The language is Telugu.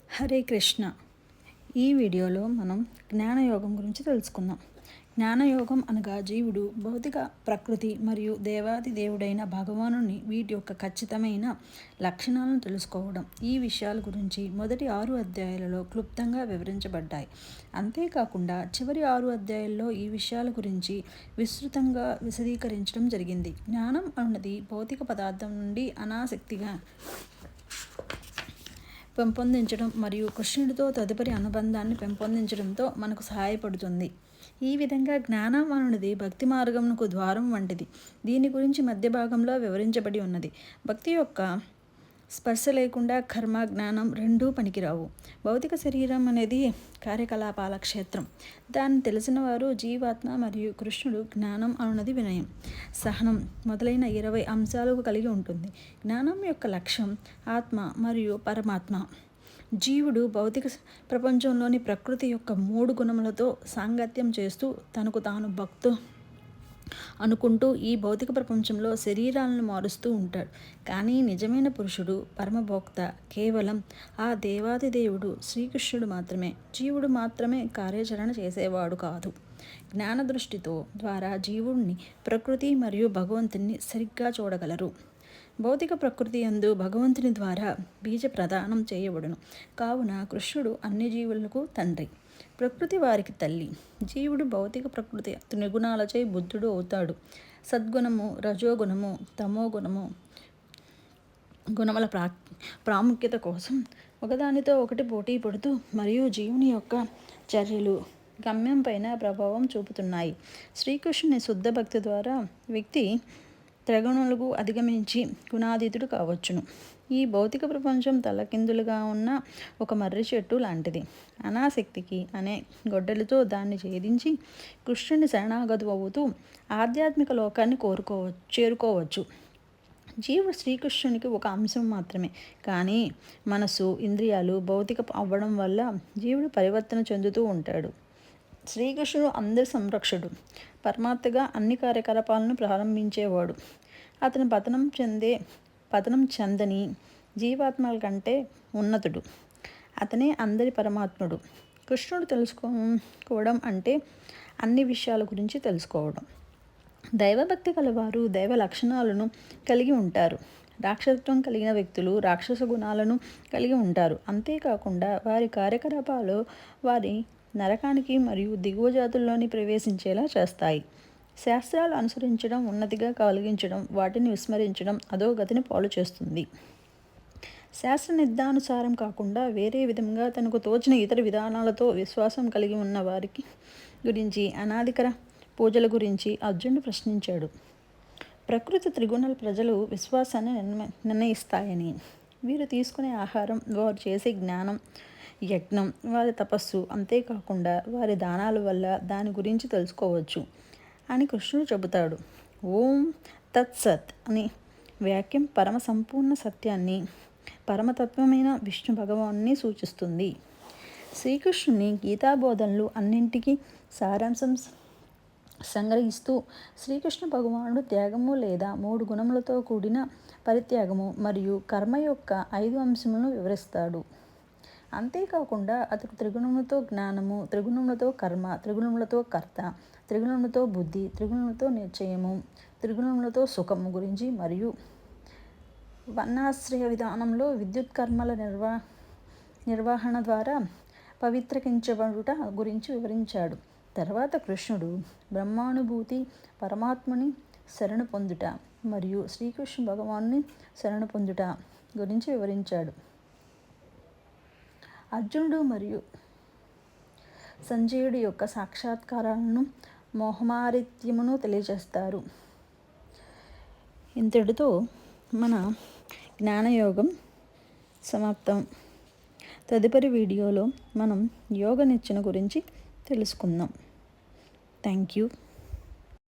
హరే కృష్ణ. ఈ వీడియోలో మనం జ్ఞానయోగం గురించి తెలుసుకుందాం. జ్ఞానయోగం అనగా జీవుడు భౌతిక ప్రకృతి మరియు దేవాది దేవుడైన భగవానుని వీటి యొక్క ఖచ్చితమైన లక్షణాలను తెలుసుకోవడం. ఈ విషయాల గురించి మొదటి 6 అధ్యాయాలలో క్లుప్తంగా వివరించబడ్డాయి. అంతేకాకుండా చివరి 6 అధ్యాయాల్లో ఈ విషయాల గురించి విస్తృతంగా విశదీకరించడం జరిగింది. జ్ఞానం అన్నది భౌతిక పదార్థం నుండి అనాసక్తిగా పెంపొందించడం మరియు కృష్ణుడితో తదుపరి అనుబంధాన్ని పెంపొందించడంతో మనకు సహాయపడుతుంది. ఈ విధంగా జ్ఞానం అనునది భక్తి మార్గమునకు ద్వారం వంటిది. దీని గురించి మధ్య భాగంలో వివరించబడి ఉన్నది. భక్తి యొక్క స్పర్శ లేకుండా కర్మ జ్ఞానం రెండూ పనికిరావు. భౌతిక శరీరం అనేది కార్యకలాపాల క్షేత్రం. దాన్ని తెలిసిన వారు జీవాత్మ మరియు కృష్ణుడు. జ్ఞానం అనున్నది వినయం, సహనం మొదలైన 20 అంశాలు కలిగి ఉంటుంది. జ్ఞానం యొక్క లక్ష్యం ఆత్మ మరియు పరమాత్మ. జీవుడు భౌతిక ప్రపంచంలోని ప్రకృతి యొక్క 3 గుణములతో సాంగత్యం చేస్తూ తనకు తాను భక్తు అనుకుంటూ ఈ భౌతిక ప్రపంచంలో శరీరాలను మారుస్తూ ఉంటాడు. కానీ నిజమైన పురుషుడు పరమభోక్త కేవలం ఆ దేవాది దేవుడు శ్రీకృష్ణుడు మాత్రమే. జీవుడు మాత్రమే కార్యాచరణ చేసేవాడు కాదు. జ్ఞాన దృష్టితో ద్వారా జీవుడిని ప్రకృతి మరియు భగవంతుని సరిగ్గా చూడగలరు. భౌతిక ప్రకృతి యందు భగవంతుని ద్వారా బీజ ప్రదానం చేయబడును. కావున కృష్ణుడు అన్ని జీవులకు తండ్రి, ప్రకృతి వారికి తల్లి. జీవుడు భౌతిక ప్రకృతి త్రిగుణాలచే బుద్ధుడు అవుతాడు. సద్గుణము, రజోగుణము, తమోగుణము గుణముల ప్రాముఖ్యత కోసం ఒకదానితో ఒకటి పోటీ పడుతూ మరియు జీవుని యొక్క చర్యలు గమ్యం పైన ప్రభావం చూపుతున్నాయి. శ్రీకృష్ణుని శుద్ధ భక్తి ద్వారా వ్యక్తి త్రిగుణాలకు అధిగమించి గుణాతీతుడు కావచ్చును. ఈ భౌతిక ప్రపంచం తలకిందులుగా ఉన్న ఒక మర్రి చెట్టు లాంటిది. అనాసక్తికి అనే గొడ్డలితో దాన్ని ఛేదించి కృష్ణుని శరణాగతి అవుతూ ఆధ్యాత్మిక లోకాన్ని చేరుకోవచ్చు. జీవుడు శ్రీకృష్ణునికి ఒక అంశం మాత్రమే. కానీ మనసు, ఇంద్రియాలు భౌతిక అవ్వడం వల్ల జీవుడు పరివర్తన చెందుతూ ఉంటాడు. శ్రీకృష్ణుడు అందరి సంరక్షకుడు. పరమాత్మగా అన్ని కార్యకలాపాలను ప్రారంభించేవాడు. అతను పతనం చెందని జీవాత్మల కంటే ఉన్నతుడు. అతనే అందరి పరమాత్ముడు. కృష్ణుడు తెలుసుకోవడం అంటే అన్ని విషయాల గురించి తెలుసుకోవడం. దైవభక్తి కలవారు దైవ లక్షణాలను కలిగి ఉంటారు. రాక్షసత్వం కలిగిన వ్యక్తులు రాక్షస గుణాలను కలిగి ఉంటారు. అంతేకాకుండా వారి కార్యకలాపాలు వారి నరకానికి మరియు దిగువ జాతుల్లోని ప్రవేశించేలా చేస్తాయి. శాస్త్రాలు అనుసరించడం ఉన్నతిగా కలిగించడం, వాటిని విస్మరించడం అధోగతిని పాలు చేస్తుంది. శాస్త్ర నిర్ధానుసారం కాకుండా వేరే విధంగా తనకు తోచిన ఇతర విధానాలతో విశ్వాసం కలిగి ఉన్న వారికి గురించి అనాదికర పూజల గురించి అర్జునుడు ప్రశ్నించాడు. ప్రకృతి త్రిగుణాల ప్రజలు విశ్వాసాన్ని నిర్ణయిస్తాయని, వీరు తీసుకునే ఆహారం, వారు చేసే జ్ఞానం యజ్ఞం, వారి తపస్సు, అంతేకాకుండా వారి దానాల వల్ల దాని గురించి తెలుసుకోవచ్చు అని కృష్ణుడు చెబుతాడు. ఓం తత్సత్ అని వాక్యం పరమ సంపూర్ణ సత్యాన్ని, పరమతత్వమైన విష్ణు భగవాన్ని సూచిస్తుంది. శ్రీకృష్ణుని గీతాబోధనలు అన్నింటికీ సారాంశం సంగ్రహిస్తూ శ్రీకృష్ణ భగవానుడు త్యాగము లేదా 3 గుణములతో కూడిన పరిత్యాగము మరియు కర్మ యొక్క 5 అంశములను వివరిస్తాడు. అంతేకాకుండా అతడు త్రిగుణములతో జ్ఞానము, త్రిగుణములతో కర్మ, త్రిగుణములతో కర్త, త్రిగుణములతో బుద్ధి, త్రిగుణములతో నిశ్చయము, త్రిగుణములతో సుఖము గురించి మరియు వర్ణాశ్రయ విధానంలో విద్యుత్ కర్మల నిర్వహణ ద్వారా పవిత్రకించబడుట గురించి వివరించాడు. తర్వాత కృష్ణుడు బ్రహ్మానుభూతి, పరమాత్మని శరణు పొందుట మరియు శ్రీకృష్ణ భగవాన్ని శరణు పొందుట గురించి వివరించాడు. అర్జునుడు మరియు సంజయుడి యొక్క సాక్షాత్కారాలను మోహమారిత్యమును తెలియజేస్తారు. ఇంతటితో మన జ్ఞానయోగం సమాప్తం. తదుపరి వీడియోలో మనం యోగ నిచ్చెన గురించి తెలుసుకుందాం. Thank you.